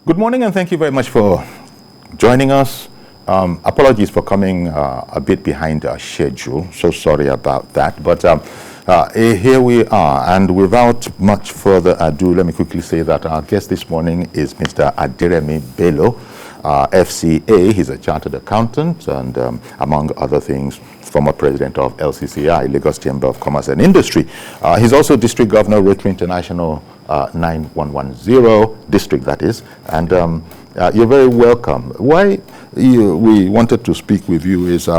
Good morning, and thank you very much for joining us. Apologies for coming a bit behind our schedule. So sorry about that. But here we are, and without much further ado, let me quickly say that our guest this morning is Mr. Aderemi Bello, FCA. He's a chartered accountant and, among other things, former president of LCCI, Lagos Chamber of Commerce and Industry. He's also District Governor, Rotary International 9110 District, that is. And you're very welcome. Why we wanted to speak with you is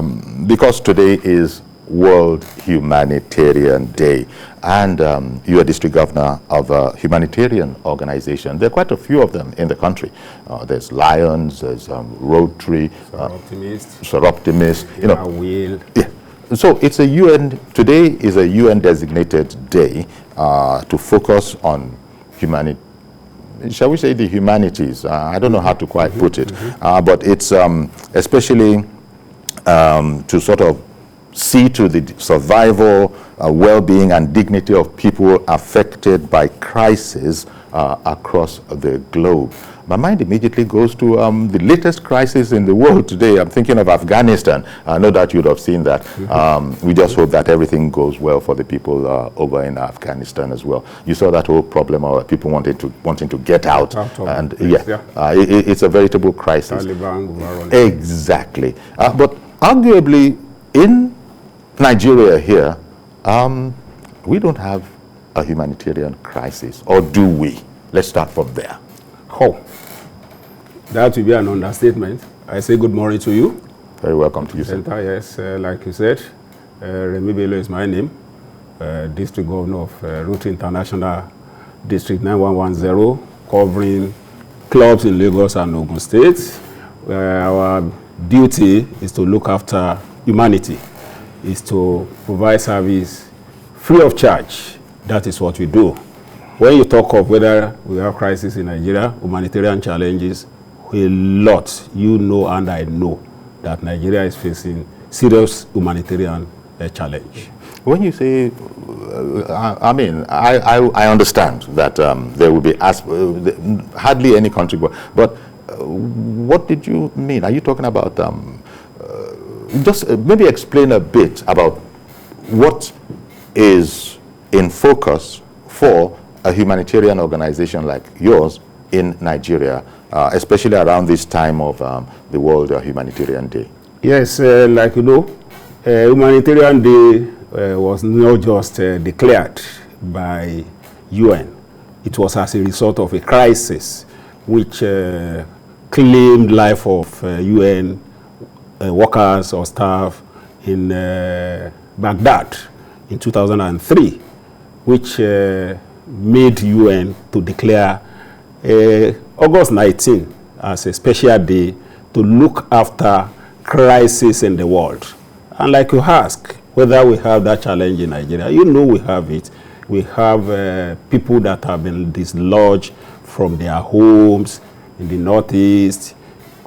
because today is World Humanitarian Day, and you are district governor of a humanitarian organization. There are quite a few of them in the country. There's Lions, there's Rotary, Optimist, you know. Will. Yeah. So it's a UN, today is a UN designated day to focus on humanity. Shall we say the humanities? I don't know how to quite put it, but it's especially to sort of see to the survival, well-being and dignity of people affected by crisis across the globe. My mind immediately goes to the latest crisis in the world today. I'm thinking of Afghanistan. I know that you'd have seen that. We just hope that everything goes well for the people over in Afghanistan as well. You saw that whole problem of people wanting to get out, and it's a veritable crisis. Taliban, exactly. But arguably in Nigeria here, we don't have a humanitarian crisis, or do we? Let's start from there. Oh, that will be an understatement. I say good morning to you. Very welcome to you, sir. Yes, like you said, Remi Bello is my name, District Governor of Rotary International District 9110, covering clubs in Lagos and Ogun State. Our duty is to look after humanity, is to provide service free of charge. That is what we do. When you talk of whether we have crisis in Nigeria, humanitarian challenges, a lot, you know and I know that Nigeria is facing serious humanitarian challenge. When you say, I mean, I understand that there will be hardly any country, but what did you mean? Are you talking about, just maybe explain a bit about what is in focus for a humanitarian organization like yours in Nigeria, especially around this time of the World Humanitarian Day? Yes, like you know, Humanitarian Day was not just declared by UN. It was as a result of a crisis which claimed life of UN workers or staff in Baghdad in 2003, which made UN to declare August 19 as a special day to look after crisis in the world. And like you ask, whether we have that challenge in Nigeria, you know we have it. We have people that have been dislodged from their homes in the Northeast,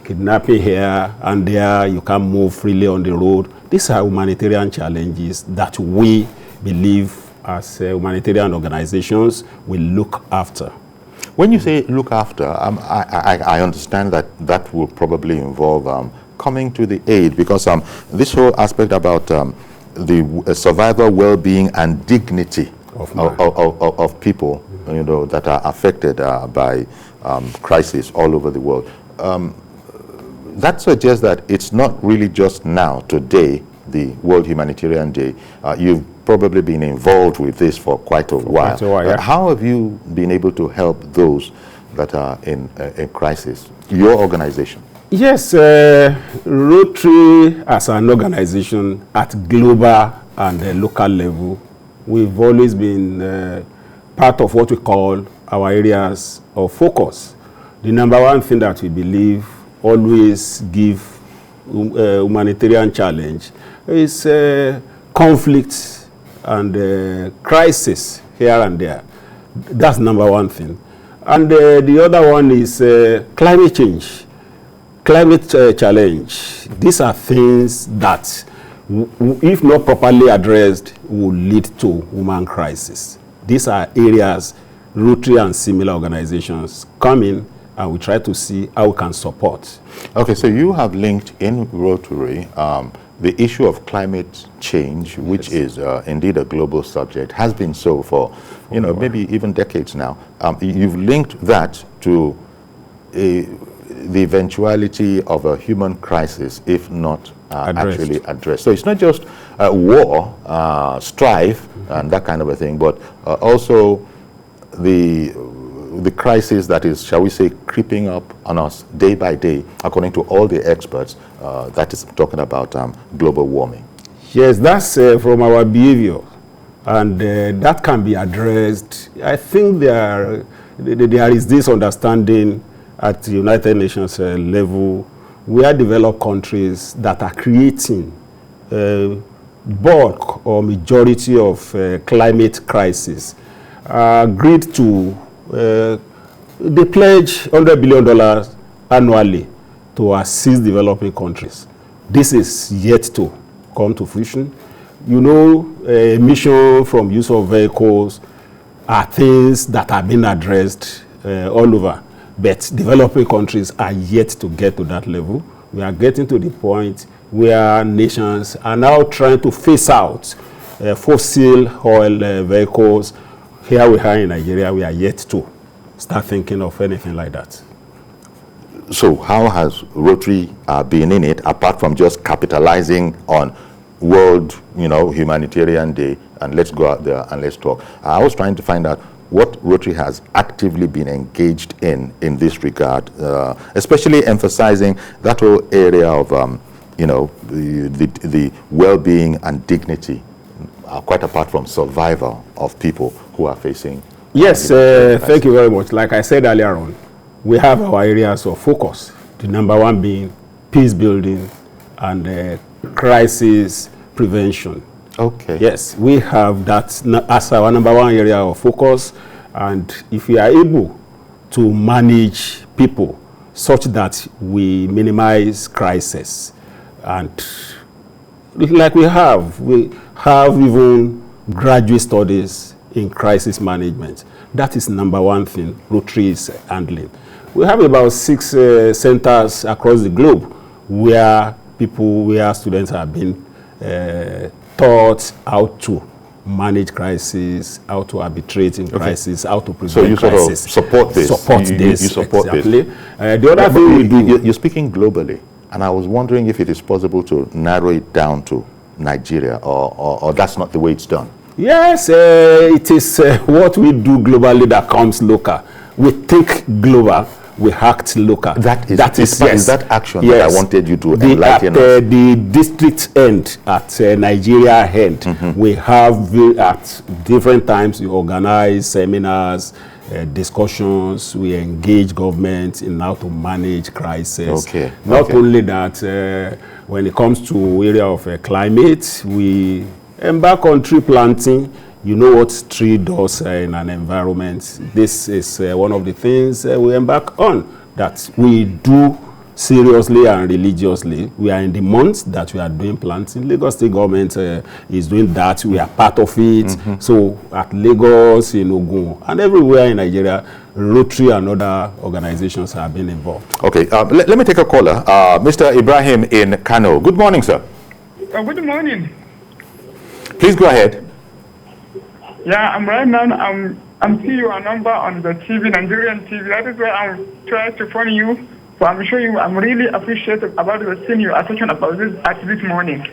kidnapping here and there, you can't move freely on the road. These are humanitarian challenges that we believe as humanitarian organizations will look after. When you say look after, I understand that that will probably involve coming to the aid, because this whole aspect about the survival, well-being and dignity of people, you know, that are affected by crisis all over the world. That suggests that it's not really just now, today, the World Humanitarian Day. You've probably been involved with this for quite a while. Yeah. How have you been able to help those that are in crisis, your organization? Yes, Rotary as an organization at global and local level, we've always been part of what we call our areas of focus. The number one thing that we believe always give humanitarian challenge is conflict and crisis here and there. That's number one thing. And the other one is climate change, climate challenge. These are things that, if not properly addressed, will lead to human crisis. These are areas Rotary and similar organizations come in and we try to see how we can support. Okay, so you have linked in Rotary the issue of climate change, which is indeed a global subject, has been so for, maybe even decades now. You've linked that to the eventuality of a human crisis, if not actually addressed. So it's not just war, strife, and that kind of a thing, but also the crisis that is, shall we say, creeping up on us day by day, according to all the experts, that is talking about global warming. Yes, that's from our behavior, and that can be addressed. I think there is this understanding at the United Nations level, where developed countries that are creating bulk or majority of climate crisis agreed to they pledge $100 billion annually to assist developing countries. This is yet to come to fruition. Emission from use of vehicles are things that are being addressed all over, but developing countries are yet to get to that level. We are getting to the point where nations are now trying to phase out fossil oil vehicles. Here we are in Nigeria, we are yet to start thinking of anything like that. So how has Rotary been in it, apart from just capitalizing on World, Humanitarian Day, and let's go out there and let's talk? I was trying to find out what Rotary has actively been engaged in this regard, especially emphasizing that whole area of, the well-being and dignity, quite apart from survival of people who are facing. Yes, thank you very much. Like I said earlier on, we have our areas of focus. The number one being peace building and crisis prevention. Okay. Yes, we have that as our number one area of focus. And if we are able to manage people such that we minimize crisis, and like we have even graduate studies in crisis management. That is number one thing Rotary is handling. We have about 6 centers across the globe where students have been taught how to manage crisis, how to arbitrate in crisis, how to prevent crisis. So you sort of support this. You support exactly. this. The other thing we do. You're speaking globally, and I was wondering if it is possible to narrow it down to Nigeria, or that's not the way it's done. Yes, it is what we do globally that comes local. We think global, we act local. That is yes. that action that I wanted you to enlighten us. At the district end, at Nigeria end, we have at different times we organize seminars, discussions, we engage government in how to manage crisis. Not only that, when it comes to area of climate, we embark on tree planting. You know what tree does in an environment. This is one of the things we embark on, that we do seriously and religiously. We are in the month that we are doing planting. Lagos State government is doing that. We are part of it. So at Lagos, in Ogun, and everywhere in Nigeria, Rotary and other organizations have been involved. Okay, let me take a caller. Mr. Ibrahim in Kano. Good morning, sir. Good morning. Please go ahead. Yeah, I'm right now. I'm seeing your number on the TV, Nigerian TV. That is why I'm trying to phone you. So I'm sure you. I'm really appreciative about the thing you are talking about this morning.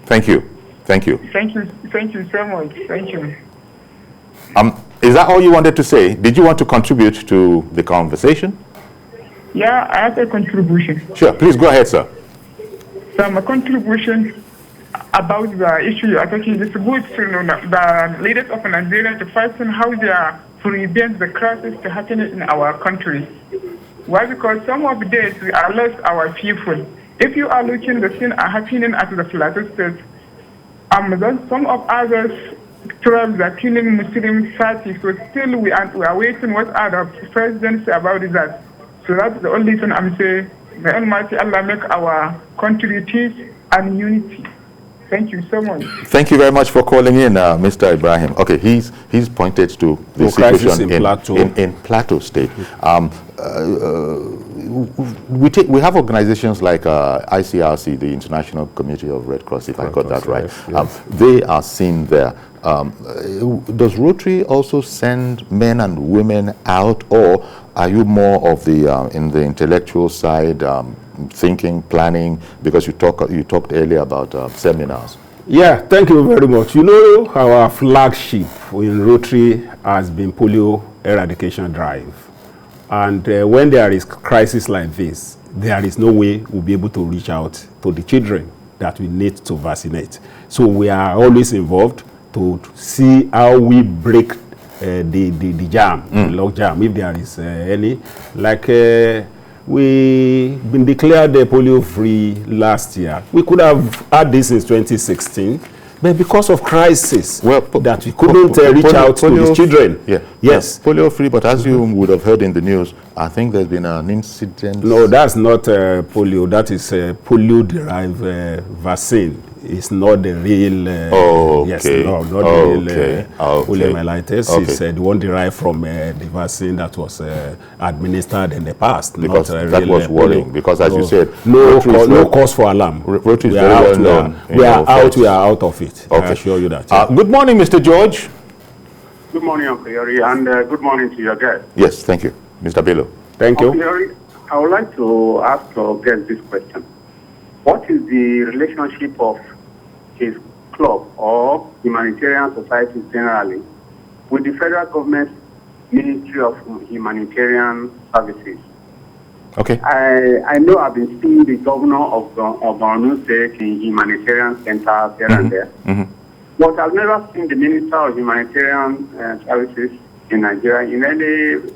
Thank you. Thank you. Thank you. Thank you so much. Thank you. Is that all you wanted to say? Did you want to contribute to the conversation? Yeah, I have a contribution. Sure. Please go ahead, sir. So my contribution about the issue you are talking, it's good to know the leaders of Nigeria to fight on how they are prevent the crisis to happen in our country. Why? Because some of the days we are lost our people. If you are looking, the things are happening at the Plateau State. Some of others tribes are killing Muslim parties. So still we are waiting what other presidents say about that. So that's the only thing I'm saying. May Almighty Allah make our country peace and unity. Thank you so much. Thank you very much for calling in, Mr. Ibrahim. Okay, he's pointed to the situation in Plateau State. We have organizations like ICRC, the International Committee of Red Cross, if I got that right. Yes. They are seen there. Does Rotary also send men and women out, or are you more of the in the intellectual side, thinking, planning? Because you talked earlier about seminars. Yeah, thank you very much. You know, our flagship in Rotary has been polio eradication drive. And when there is crisis like this, there is no way we'll be able to reach out to the children that we need to vaccinate. So we are always involved to see how we break the jam, the log jam, if there is any. Like we been declared polio free last year. We could have had this in 2016. But because of crisis, that we couldn't reach out to the children. Yeah. Yes. Polio free, but as you would have heard in the news, I think there's been an incident. No, that's not polio. That is polio-derived vaccine. It's not the real. Okay. Yes, no, not the real poliomyelitis. Okay. It's the one derived from the vaccine that was administered in the past. Because not that was worrying. polio. Because as you said, no cause for alarm. Rotary is very well known. We are out of it. Okay. I assure you that. Good morning, Mr. George. Good morning, Uncle Yori, and good morning to your guest. Yes, thank you. Mr. Bello. Thank you. Uncle Yori, I would like to ask your guest this question. What is the relationship of his club or humanitarian societies generally with the federal government's Ministry of Humanitarian Services? Okay. I know I've been seeing the governor of Borno State in humanitarian centers here and there. But I've never seen the Minister of Humanitarian Services in Nigeria in any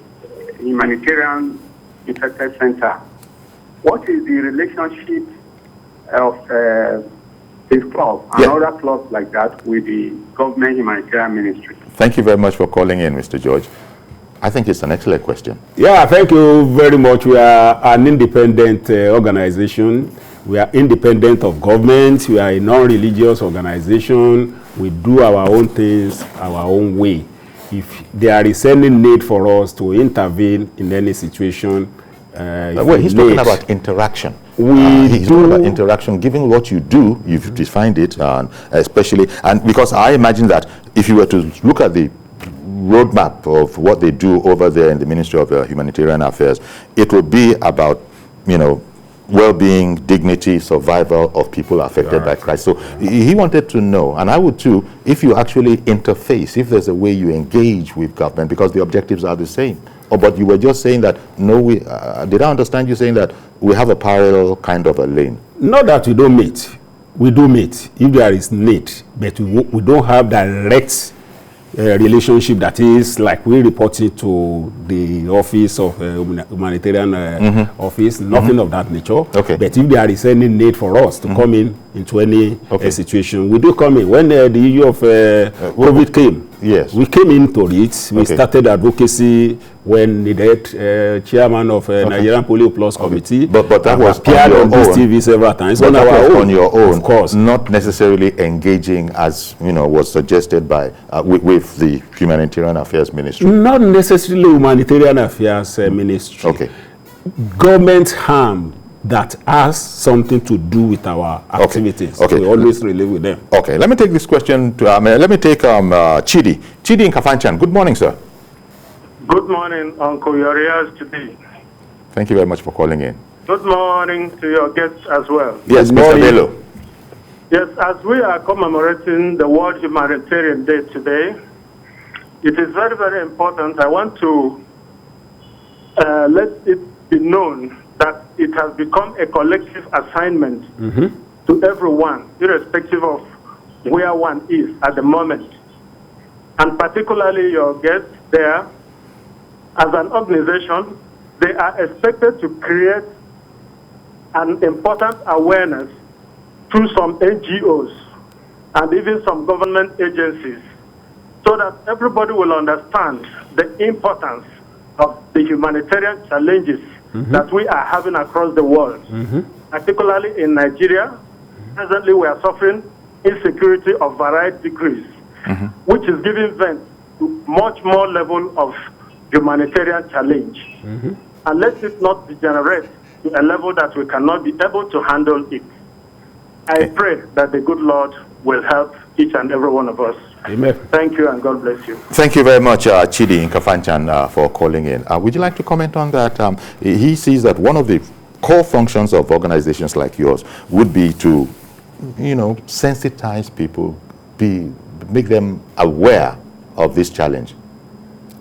humanitarian infected center. What is the relationship of his club and other clubs like that with the government humanitarian ministry? Thank you very much for calling in, Mr. George. I think it's an excellent question. Yeah, thank you very much. We are an independent organization. We are independent of government. We are a non-religious organization. We do our own things our own way. If there is any need for us to intervene in any situation, he's talking about interaction. He's talking about interaction. Given what you do, you've defined it, especially, and because I imagine that if you were to look at the roadmap of what they do over there in the Ministry of Humanitarian Affairs, it will be about, well-being, dignity, survival of people affected by crisis. So he wanted to know, and I would too, if you actually interface, if there's a way you engage with government, because the objectives are the same. But you were just saying that, no, did I understand you saying that we have a parallel kind of a lane? Not that we don't meet. We do meet if there is need, but we don't have direct relationship that is like we reported to the office of humanitarian office, nothing of that nature. Okay. But if there is any need for us to come in into any situation, we do come in. When the issue of COVID came, yes, we came into it. We started advocacy when the chairman of Nigerian Polio Plus Committee. But that was appeared on this TV several times. But that was on your own, of course, not necessarily engaging as was suggested by with the Humanitarian Affairs Ministry. Not necessarily Humanitarian Affairs Ministry. Okay. Government harm that has something to do with our activities. Okay. We always relate with them. Okay, let me take this question to let me take Chidi. Chidi in Kafanchan. Good morning, sir. Good morning, Uncle Yorias today. Thank you very much for calling in. Good morning to your guests as well. Yes, Mr. Bello. Yes, as we are commemorating the World Humanitarian Day today, it is very, very important. I want to let it be known that it has become a collective assignment to everyone, irrespective of where one is at the moment. And particularly your guests there, as an organization, they are expected to create an important awareness through some NGOs and even some government agencies, so that everybody will understand the importance of the humanitarian challenges that we are having across the world. Particularly in Nigeria, presently we are suffering insecurity of varied degrees, which is giving vent to much more level of humanitarian challenge. And let it not degenerate to a level that we cannot be able to handle it. I pray that the good Lord will help each and every one of us. Amen. Thank you and God bless you. Thank you very much, Chidi Nkafanchan, for calling in. Would you like to comment on that? He sees that one of the core functions of organizations like yours would be to, sensitize people, make them aware of this challenge.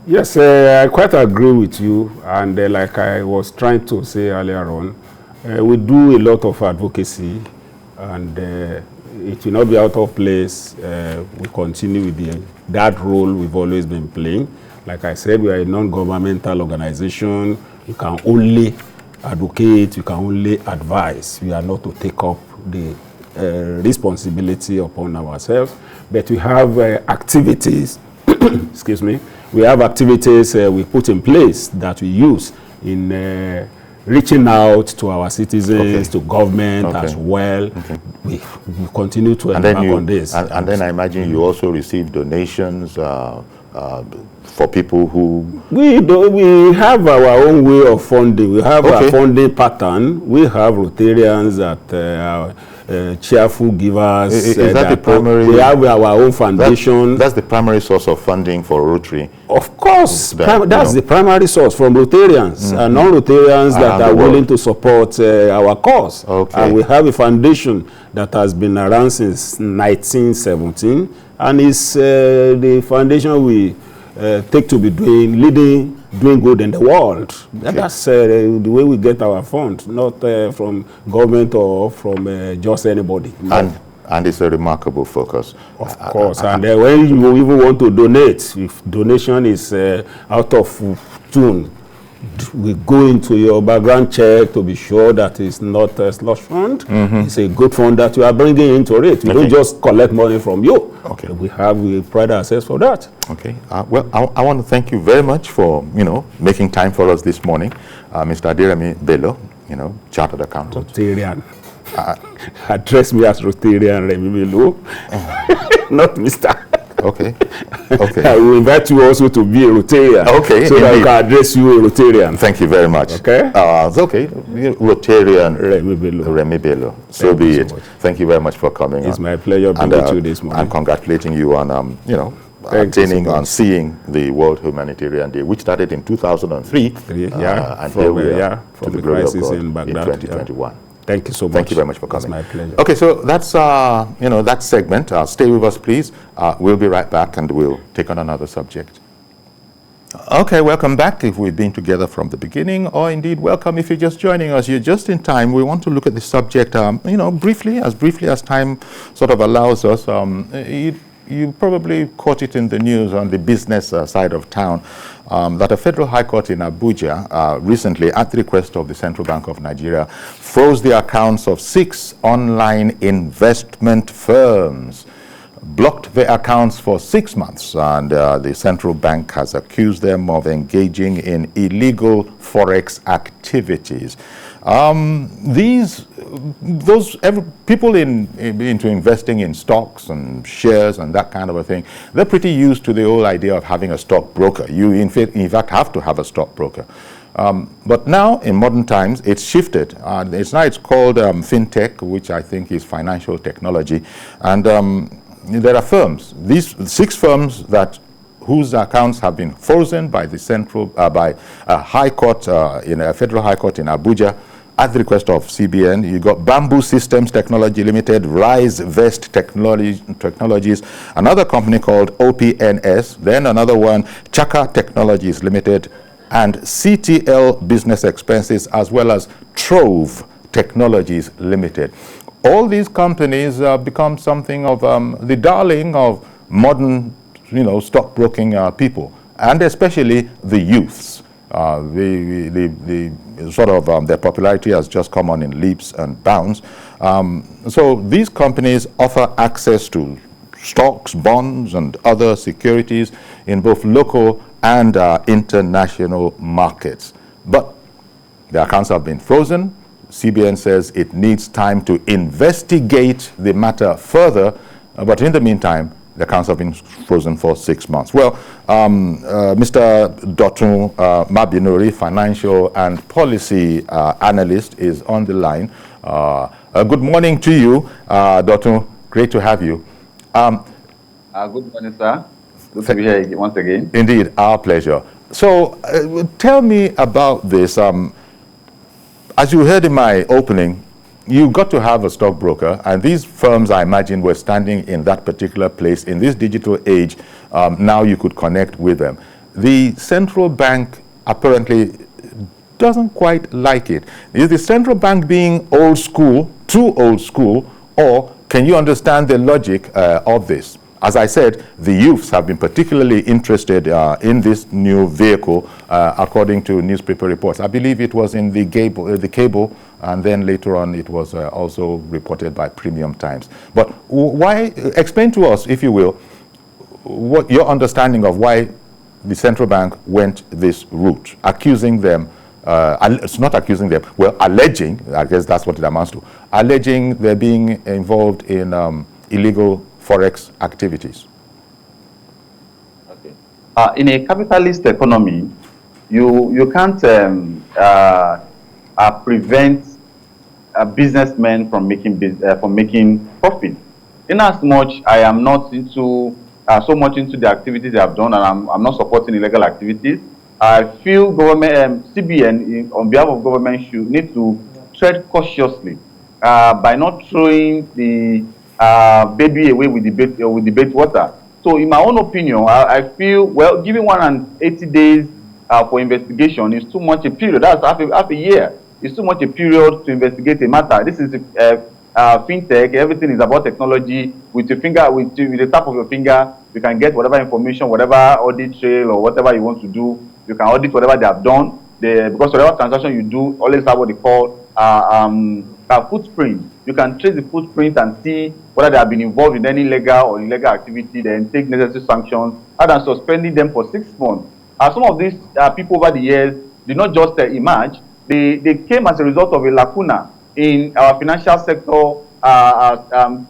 Yes, I quite agree with you. And like I was trying to say earlier on, we do a lot of advocacy, and it will not be out of place. We continue with that role we've always been playing. Like I said, we are a non-governmental organization. We can only advocate, we can only advise. We are not to take up the responsibility upon ourselves, but we have activities, excuse me, we have activities we put in place that we use in reaching out to our citizens, to government as well. We continue to embark on this. And then I imagine you also receive donations for people who... We have our own way of funding. We have a funding pattern. We have Rotarians that are cheerful givers. Is that the primary... We have our own foundation. That's the primary source of funding for Rotary? Of course. That's the primary source from Rotarians and non-Rotarians that are willing to support our cause. And we have a foundation that has been around since 1917. And it's the foundation we take to be doing good in the world. That's the way we get our funds, not from government or from just anybody. And it's a remarkable focus. Of course. And when you even want to donate, if donation is out of tune, we go into your background check to be sure that it's not a slush fund. It's a good fund that you are bringing into it. We don't just collect money from you. We pride ourselves for that. Well, I want to thank you very much for, making time for us this morning. Mr. Adiremi Bello, chartered accountant. Rotarian. Address me as Rotarian, Remi Bello. Not Mr. I will invite you also to be a Rotarian. So that I can address you a Rotarian. Thank you very much. Rotarian Remi Bello. So be it. Thank you very much for coming. It's my pleasure being with you this morning. And congratulating you on, attaining and seeing the World Humanitarian Day, which started in 2003. And here we are, to the glory of God, in 2021. Thank you so much. Thank you very much for coming. It's my pleasure. Okay, so that's that segment. Stay with us, please. We'll be right back, and we'll take on another subject. Okay, welcome back. If we've been together from the beginning, or indeed welcome if you're just joining us. You're just in time. We want to look at the subject, briefly as time sort of allows us. You probably caught it in the news on the business side of town that a federal high court in Abuja recently, at the request of the Central Bank of Nigeria, froze the accounts of 6 online investment firms, blocked their accounts for 6 months, and the central bank has accused them of engaging in illegal forex activities. People into investing in stocks and shares and that kind of a thing, they're pretty used to the whole idea of having a stockbroker. You in fact have to have a stockbroker. But now in modern times it's shifted. It's called Fintech, which I think is financial technology, and there are firms. These 6 firms whose accounts have been frozen by the by a high court in a federal high court in Abuja at the request of CBN. You got Bamboo Systems Technology Limited, Rise Vest Technologies, another company called OPNS, then another one, Chaka Technologies Limited, and CTL Business Expenses, as well as Trove Technologies Limited. All these companies become something of the darling of modern, stockbroking people, and especially the youths. Their popularity has just come on in leaps and bounds. So these companies offer access to stocks, bonds, and other securities in both local and international markets. But the accounts have been frozen. CBN says it needs time to investigate the matter further but in the meantime, the accounts have been frozen for 6 months. Well, Mr. Dotun Mabinuri, financial and policy analyst, is on the line. Good morning to you, Dotun. Great to have you. Good morning, sir. Good to be here once again. Indeed, our pleasure. So, tell me about this. As you heard in my opening, you got to have a stockbroker, and these firms, I imagine, were standing in that particular place. In this digital age, now you could connect with them. The central bank apparently doesn't quite like it. Is the central bank being old school, too old school, or can you understand the logic of this? As I said, the youths have been particularly interested in this new vehicle, according to newspaper reports. I believe it was in the cable, and then later on it was also reported by Premium Times. But why? Explain to us, if you will, what your understanding of why the central bank went this route, accusing them. It's not accusing them. Well, alleging. I guess that's what it amounts to. Alleging they're being involved in illegal forex activities. Okay. In a capitalist economy, you can't prevent businessmen from making profit. In as much I am not into so much into the activities they have done, and I'm not supporting illegal activities. I feel government CBN on behalf of government should need to tread cautiously by not throwing the baby away with the bathwater. So in my own opinion, I feel, well, giving 180 days for investigation is too much a period. That's half a year. It's too much a period to investigate a matter. This is fintech. Everything is about technology. With your finger, with the tap of your finger, you can get whatever information, whatever audit trail or whatever you want to do. You can audit whatever they have done. Because whatever transaction you do, always have what they call footprint. You can trace the footprint and see whether they have been involved in any legal or illegal activity, then take necessary sanctions, other than suspending them for 6 months. Some of these people over the years did not just emerge. They came as a result of a lacuna in our financial sector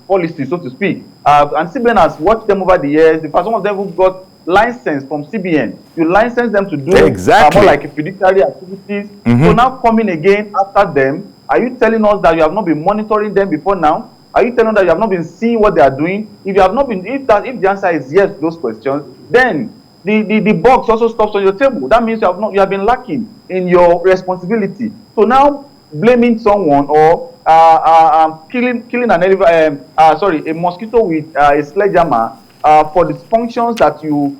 policy, so to speak. And CBN has watched them over the years. In fact, some of them who got license from CBN, you license them to do more like fiduciary activities. So now coming again after them, are you telling us that you have not been monitoring them before now? Are you telling us that you have not been seeing what they are doing? If you have not been, if the answer is yes to those questions, then the box also stops on your table. That means you have been lacking in your responsibility. So now blaming someone or killing a mosquito with a sledgehammer for the functions that you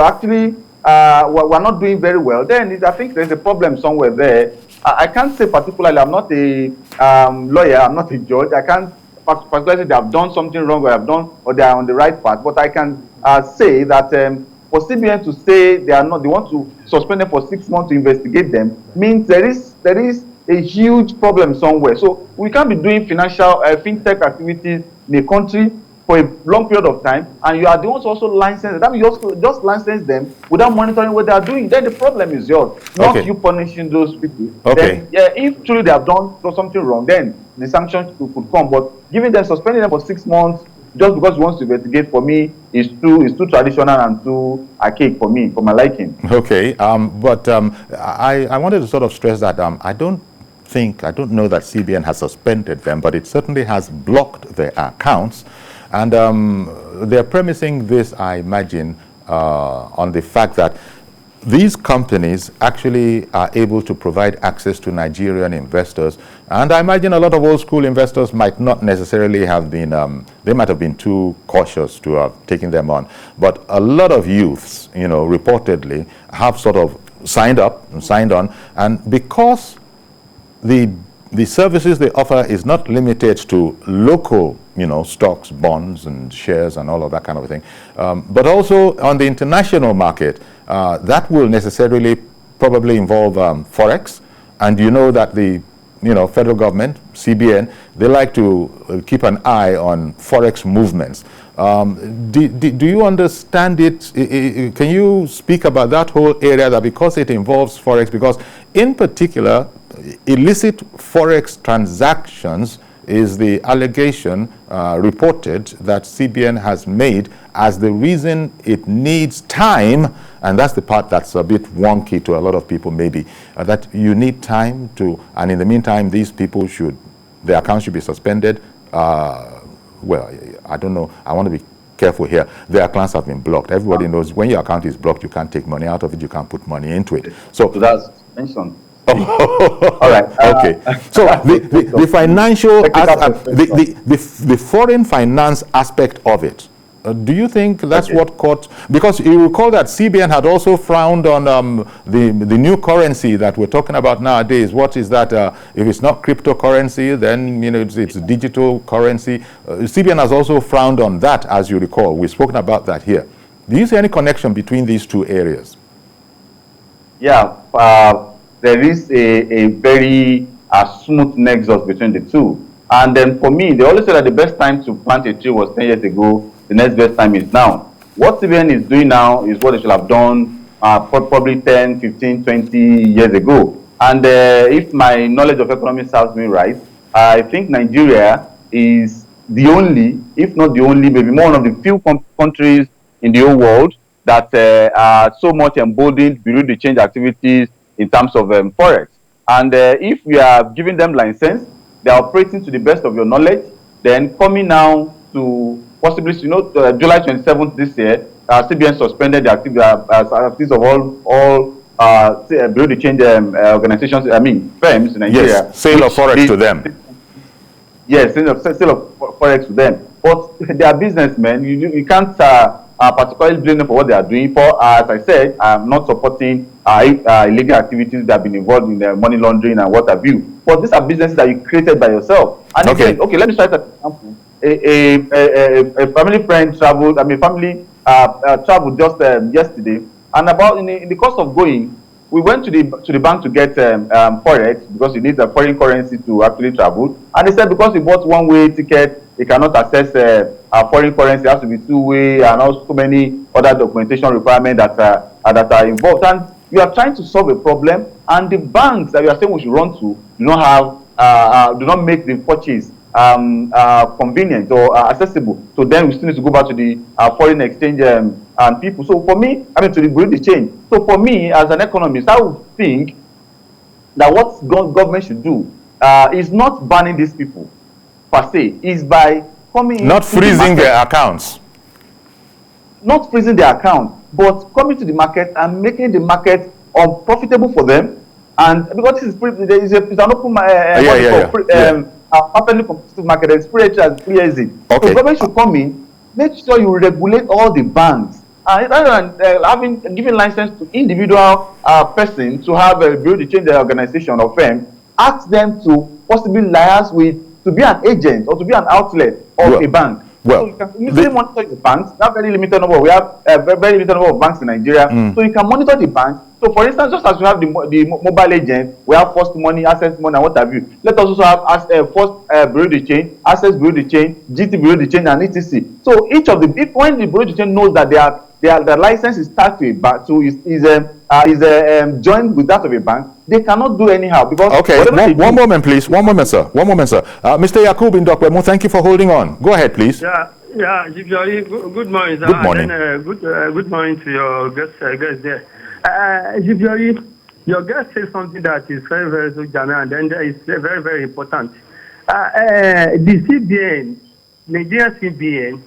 actually were not doing very well, then I think there's a problem somewhere there. I can't say particularly, I'm not a lawyer, I'm not a judge. I can't particularly say they have done something wrong or they are on the right path, but I can say that for CBN to say they want to suspend them for 6 months to investigate them means there is a huge problem somewhere. So we can't be doing financial fintech activities in a country for a long period of time, and you are the ones also licensed. That means you also just license them without monitoring what they are doing. Then the problem is yours, not you punishing those people. Okay. Then, if truly they have done something wrong, then the sanctions could come. But suspending them for 6 months just because you want to investigate, for me, is too traditional and too archaic for me, for my liking. Okay. But I wanted to sort of stress that I don't know that CBN has suspended them, but it certainly has blocked their accounts. And they're premising this, I imagine, on the fact that these companies actually are able to provide access to Nigerian investors. And I imagine a lot of old school investors might not necessarily have been, they might have been too cautious to have taken them on. But a lot of youths, reportedly have sort of signed on. And because the services they offer is not limited to local, stocks, bonds, and shares, and all of that kind of thing, but also on the international market, that will necessarily probably involve forex. And you know that the federal government, CBN, they like to keep an eye on forex movements. Do you understand it? Can you speak about that whole area, that because it involves forex, because in particular illicit forex transactions is the allegation reported that CBN has made as the reason it needs time, and that's the part that's a bit wonky to a lot of people maybe, that you need time to, and in the meantime, these people their accounts should be suspended. Well, I don't know, I want to be careful here. Their accounts have been blocked. Everybody knows when your account is blocked, you can't take money out of it, you can't put money into it. So that's mentioned. All right. Okay. So the financial, the foreign finance aspect of it, do you think that's what caught? Because you recall that CBN had also frowned on the new currency that we're talking about nowadays. What is that? If it's not cryptocurrency, then it's digital currency. CBN has also frowned on that, as you recall. We've spoken about that here. Do you see any connection between these two areas? Yeah. There is a very smooth nexus between the two. And then for me, they always say that the best time to plant a tree was 10 years ago. The next best time is now. What CBN is doing now is what they should have done probably 10, 15, 20 years ago. And if my knowledge of economics serves me right, I think Nigeria is the only, if not the only, maybe one of the few countries in the whole world that are so much emboldened bureau de change activities in terms of forex. And if we are giving them license, they are operating to the best of your knowledge, then coming now to possibly, July 27th this year, CBN suspended the activities of all bureau de change organizations, firms in Nigeria. Yes, sale of forex to them. Yes, sale of forex to them. But they are businessmen. You can't particularly blame them for what they are doing. For, as I said, I'm not supporting illegal activities that have been involved in money laundering and what have you. But these are businesses that you created by yourself. And okay, let me cite an example. A family friend traveled. Traveled just yesterday, and about in the course of going, we went to the bank to get forex because you need a foreign currency to actually travel. And they said because he bought one-way ticket, he cannot access foreign currency. It has to be two-way, and also so many other documentation requirements that are involved. And we are trying to solve a problem, and the banks that we are saying we should run to do not make the purchase convenient or accessible. So then we still need to go back to the foreign exchange and people. So for me, to the bureau de change. So for me, as an economist, I would think that what government should do is not banning these people per se, is by coming not freezing their accounts. Not freezing their account, but coming to the market and making the market unprofitable for them. And because it's an open perfectly competitive market, it's free exit. Okay. So government should come in, make sure you regulate all the banks. Rather than giving license to individual person to have a bureau de change their organization or firm, ask them to possibly liaise with, to be an agent or to be an outlet of a bank. Well, so you can easily monitor the banks. We have very limited number. We have a very limited number of banks in Nigeria. So you can monitor the banks. So, for instance, just as we have the mobile agent, we have First Money, Access Money, and what have you. Let us also have First Bureau de Change, Access Bureau de Change, GT Bureau de Change, and etc. So each of when the Bureau de Change knows that their license is tagged to a bank, so is joined with that of a bank, they cannot do anyhow because. Okay, one moment, please. One moment, sir. Mr. Yakub in Dokwemo, thank you for holding on. Go ahead, please. Yeah, good morning, sir. Good morning. And, good morning to your guest there. Your guest said something that is very, very good, and then it's very, very important. The CBN, Nigerian CBN,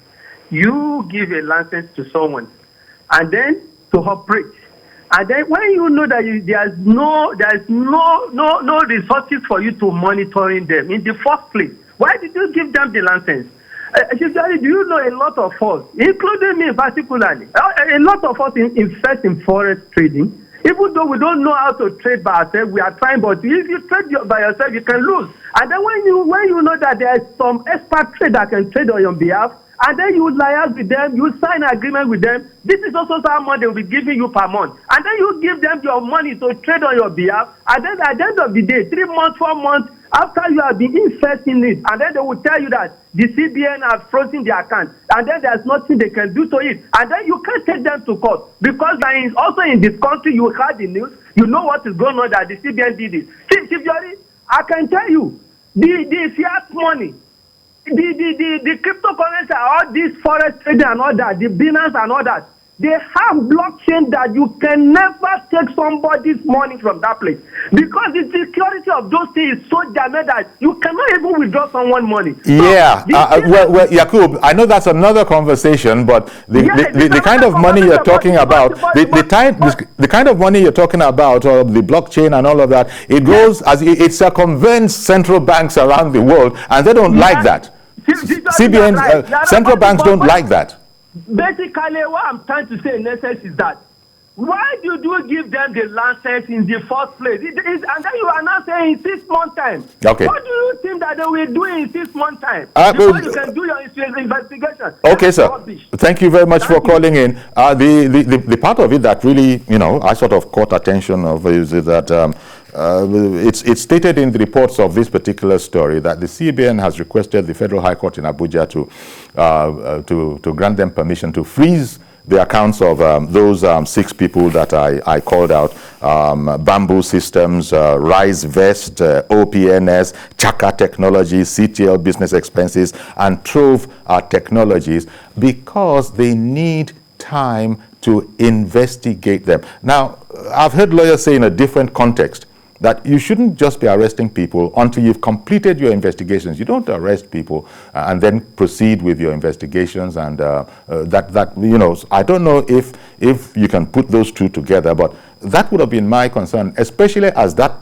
you give a license to someone, and then to operate, and then when you know that there's no resources for you to monitoring them in the first place, why did you give them the license? Do you know a lot of us, including me particularly, a lot of us invest in forex trading. Even though we don't know how to trade by ourselves, we are trying, but if you trade by yourself, you can lose. And then when you know that there is some expert trader that can trade on your behalf, and then you liaise with them, you sign an agreement with them, this is also how much they will be giving you per month. And then you give them your money to trade on your behalf, and then at the end of the day, 3 months, 4 months, after you have been investing it, and then they will tell you that the CBN has frozen their account, and then there's nothing they can do to it. And then you can't take them to court, because also in this country, you heard the news, you know what is going on, that the CBN did it. See, I can tell you, the fiat money, the cryptocurrency, all this forex trading and all that, the Binance and all that, they have blockchain that you can never take somebody's money from that place, because the security of those things is so damaged that you cannot even withdraw someone's money. Yeah, well, Yakub, I know that's another conversation, but the kind of money you're talking about, the kind of money you're talking about, or the blockchain and all of that, it goes as it circumvents central banks around the world, and they don't like that. CBN, central banks don't like that. Basically, what I'm trying to say in essence is that why do you give them the license in the first place? And then you are now saying in 6 months' time. Okay. What do you think that they will do in 6 months' time? Before you can do your investigation. Okay, sir. Rubbish. Thank you very much for calling in. The part of it that really, I sort of caught attention of is that it's stated in the reports of this particular story that the CBN has requested the Federal High Court in Abuja to grant them permission to freeze the accounts of those 6 people that I called out: Bamboo Systems, Rise Vest, OPNS, Chaka Technologies, CTL Business Expenses, and Trove Technologies, because they need time to investigate them. Now, I've heard lawyers say in a different context that you shouldn't just be arresting people until you've completed your investigations. You don't arrest people and then proceed with your investigations, and I don't know if you can put those two together, but that would have been my concern, especially as that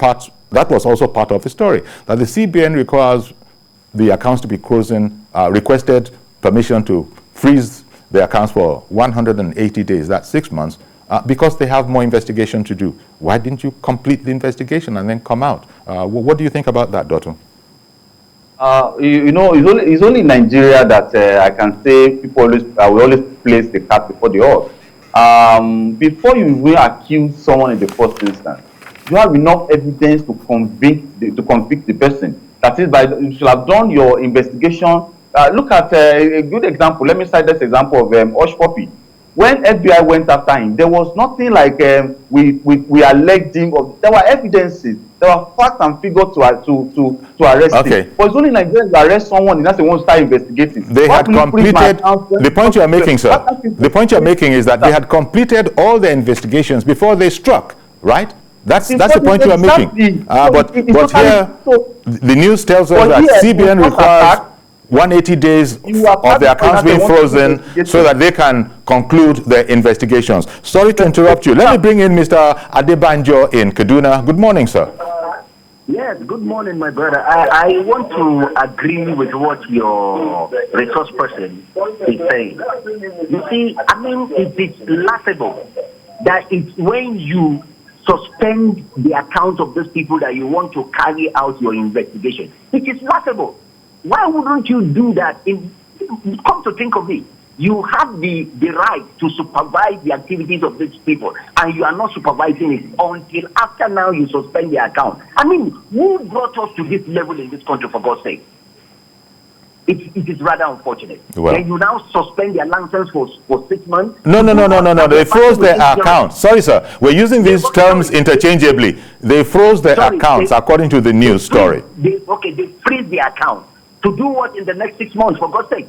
was also part of the story, that the CBN requires the accounts to be frozen, requested permission to freeze the accounts for 180 days, that's 6 months, because they have more investigation to do. Why didn't you complete the investigation and then come out? What do you think about that, Dotun? It's only in Nigeria that I can say people will always place the cat before the horse. Before you will accuse someone in the first instance, you have enough evidence to convict the person. That is, you should have done your investigation. Look at a good example. Let me cite this example of Osh Poppy. When FBI went after him, there was nothing like we alleged him. There were evidences, there were facts and figures to arrest him. But it's only Nigeria to arrest someone and that's the one to start investigating. They had completed the point you are making, sir. The point you are making is that they had completed all the investigations before they struck, right? That's the point you are making. But here, the news tells us that CBN requires 180 days of the accounts being frozen so that they can conclude their investigations. Sorry to interrupt you. Let me bring in Mr. Adebanjo in Kaduna. Good morning, sir. Yes, good morning, my brother. I want to agree with what your resource person is saying. You see, it is laughable that it's when you suspend the account of those people that you want to carry out your investigation. It is laughable. Why wouldn't you do that? Come to think of it, you have the right to supervise the activities of these people, and you are not supervising it until after now you suspend the account. Who brought us to this level in this country, for God's sake? It is rather unfortunate. Well, and you now suspend their license for 6 months? No. They froze their account. Sorry, sir. We're using these terms interchangeably. They froze their accounts, according to the news story. They freeze the account. To do what in the next 6 months, for God's sake?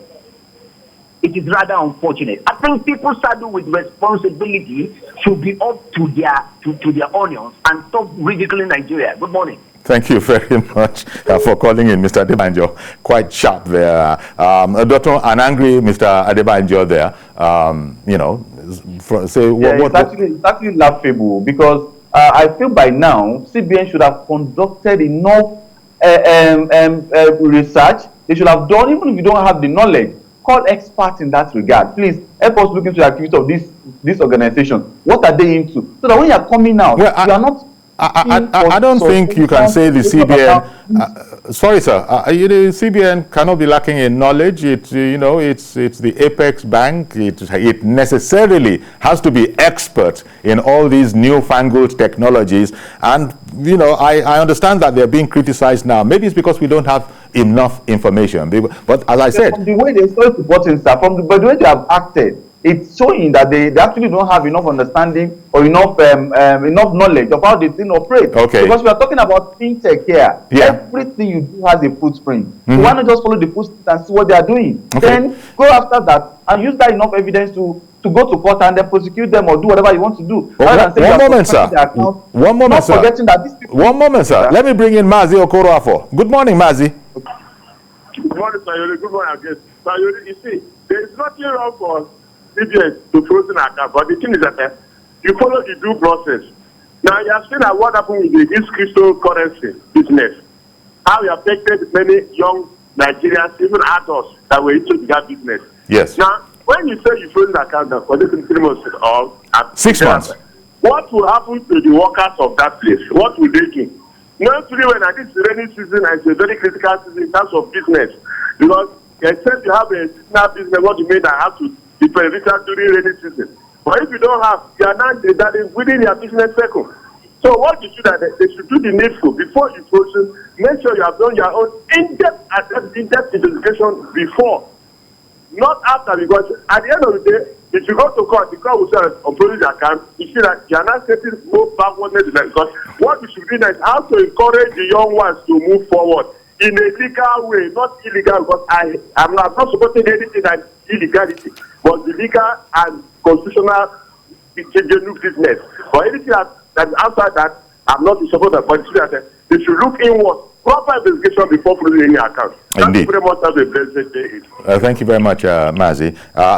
It is rather unfortunate. I think people saddled with responsibility should be up to their onions and stop ridiculing Nigeria. Good morning. Thank you very much for calling in, Mr. Adebanjo. Quite sharp there. Dr. An angry Mr. Adebanjo there. It's actually laughable because I feel by now CBN should have conducted enough research. They should have done, even if you don't have the knowledge, call experts in that regard. Please help us look into the activities of this organization. What are they into? So that when you are coming out, you are not. I don't think you can say the CBN. Sorry, sir. CBN cannot be lacking in knowledge. It's the apex bank. It necessarily has to be expert in all these newfangled technologies. And I understand that they're being criticized now. Maybe it's because we don't have enough information. But as I said, from the way they started reporting, sir, by the way they have acted, it's showing that they actually don't have enough understanding or enough knowledge of how the thing operates. Okay. Because we are talking about fintech here. Yeah. Everything you do has a footprint. So why not just follow the footprint and see what they are doing? Okay. Then go after that and use that enough evidence to go to court and then prosecute them or do whatever you want to do. One moment, sir. One moment, sir. Forgetting that these people, one moment, sir. Let me bring in Mazi Okoroafo. Good morning, Mazi. Good morning, Sayori. Good morning, again. Sayori, you see, there is nothing wrong for CBN to frozen account, but the thing is that you follow the due process. Now, you have seen that what happened with this cryptocurrency business, how it affected many young Nigerians, even adults that were into that business. Yes. Now, when you say you froze the account for this 3 months or 6 months, what will happen to the workers of that place? What will they do? Not really when this rainy season is a very critical season in terms of business. Because except you have a seasonal business, what you mean that have to be beneficial during rainy season. But if you don't have, you are not within your business cycle. So what you should do, they should do the needful before you proceed. Make sure you have done your own in-depth investigation before, not after. Because at the end of the day, if you go to court, the court will say on police account, you see that you are not getting no backwardness. Because what you should do now is how to encourage the young ones to move forward in a legal way, not illegal. Because I'm not supporting anything that's illegality, but the legal and constitutional business. But anything that's outside that, I'm not in support of. But they should look inward. Proper investigation before closing any account. Indeed. Very much have a blessed day. Thank you very much, Mazi.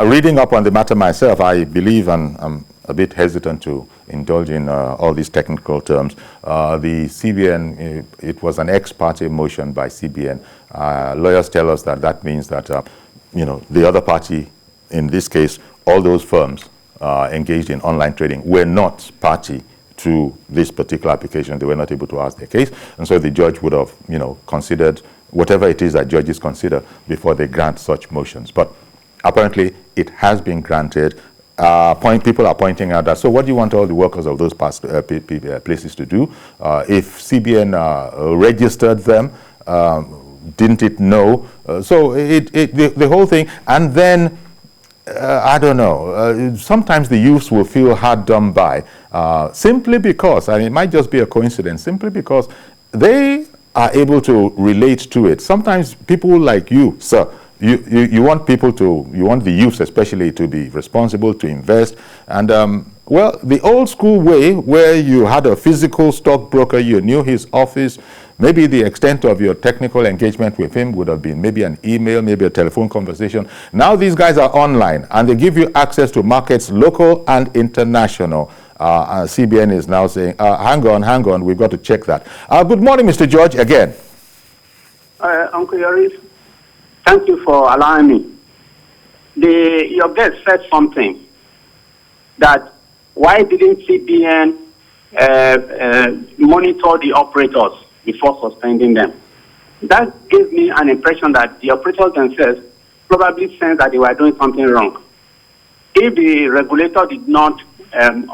Reading up on the matter myself, I believe, and I'm a bit hesitant to indulge in all these technical terms. The CBN, it was an ex-parte motion by CBN. Lawyers tell us that means that, the other party, in this case, all those firms engaged in online trading were not party to this particular application. They were not able to ask their case, and so the judge would have, considered whatever it is that judges consider before they grant such motions. But apparently, it has been granted. People are pointing out that, so what do you want all the workers of those places to do? If CBN registered them, didn't it know? So the whole thing, and then I don't know, sometimes the youths will feel hard done by simply because, and it might just be a coincidence, simply because they are able to relate to it. Sometimes people like you, sir, you want the youths especially to be responsible, to invest. And well, the old school way where you had a physical stockbroker, you knew his office, maybe the extent of your technical engagement with him would have been maybe an email, maybe a telephone conversation. Now these guys are online and they give you access to markets local and international. CBN is now saying, hang on, we've got to check that. Good morning, Mr. George, again. Uncle Yoris, thank you for allowing me. Your guest said something, that why didn't CBN monitor the operators before suspending them? That gives me an impression that the operators themselves probably sense that they were doing something wrong. If the regulator did not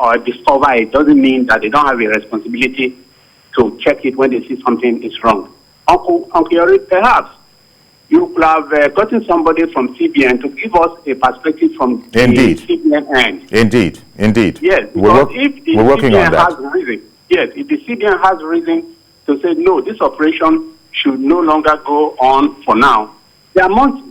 or discover it, doesn't mean that they don't have a responsibility to check it when they see something is wrong. Uncle Yoris, perhaps you could have gotten somebody from CBN to give us a perspective from the CBN end. Indeed. Yes, because if the CBN has reason, if the CBN has reason to say, no, this operation should no longer go on for now, they must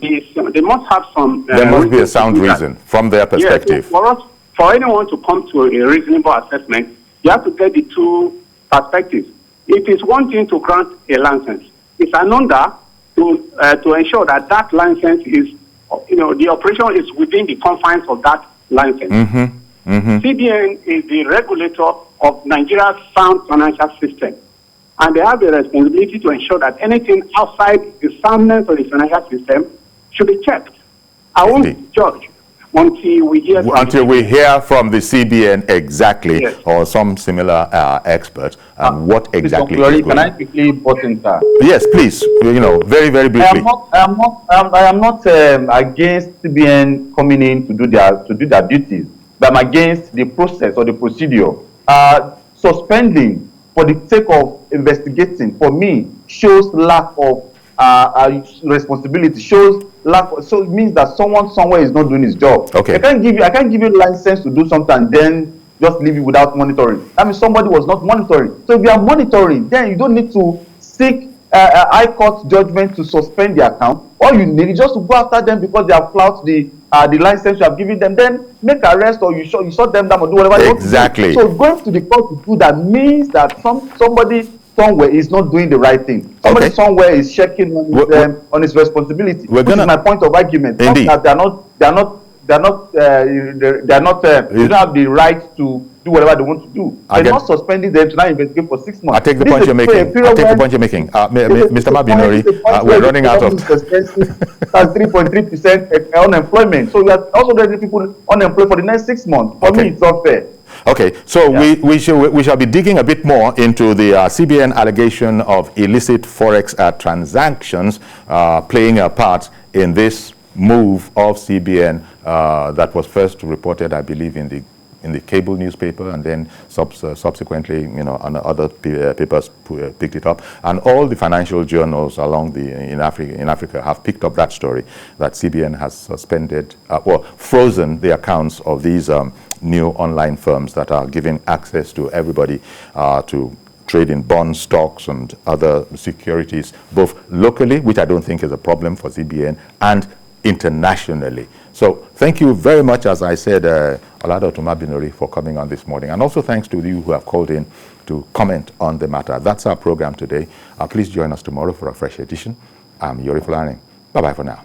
have some... there must be a sound reason from their perspective. Yes, for anyone to come to a reasonable assessment, you have to get the two perspectives. It is one thing to grant a license. It's another to ensure that license is, the operation is within the confines of that license. CBN is the regulator of Nigeria's sound financial system, and they have a responsibility to ensure that anything outside the soundness of the financial system should be checked. I won't judge until we hear from the CBN exactly, or some similar expert, what exactly is going on. Can I quickly important that? Yes, please. Very, very briefly. I am not against CBN coming in to do their duties, but I'm against the process or the procedure. Suspending for the sake of investigating, for me, shows lack of responsibility, shows so it means that someone somewhere is not doing his job. Okay. I can't give you license to do something and then just leave it without monitoring. That means somebody was not monitoring. So if you are monitoring, then you don't need to seek high court judgment to suspend the account. All you need is just to go after them because they have flouted the license you have given them. Then make arrest, or you shut them down, or do whatever you want to do. Exactly. So going to the court to do that means that somebody somewhere is not doing the right thing. Somebody somewhere is checking on his responsibility. Which is my point of argument. Indeed. Not that they don't have the right to do whatever they want to do. They're not suspending them to now investigate for 6 months. I take the point you're making. Mr. Mabinori, we're running out of time. That's 3.3% unemployment. So we are also letting people unemployed for the next 6 months. For me, it's not fair. Okay, so we shall be digging a bit more into the CBN allegation of illicit forex transactions playing a part in this move of CBN that was first reported, I believe, in the cable newspaper, and then subsequently, on other papers picked it up, and all the financial journals along in Africa have picked up that story, that CBN has suspended, frozen the accounts of these new online firms that are giving access to everybody to trade in bonds, stocks, and other securities, both locally, which I don't think is a problem for CBN, and internationally. So thank you very much, as I said, Olado Mabinori, for coming on this morning. And also thanks to you who have called in to comment on the matter. That's our program today. Please join us tomorrow for a fresh edition. I'm Yori Fulani. Bye-bye for now.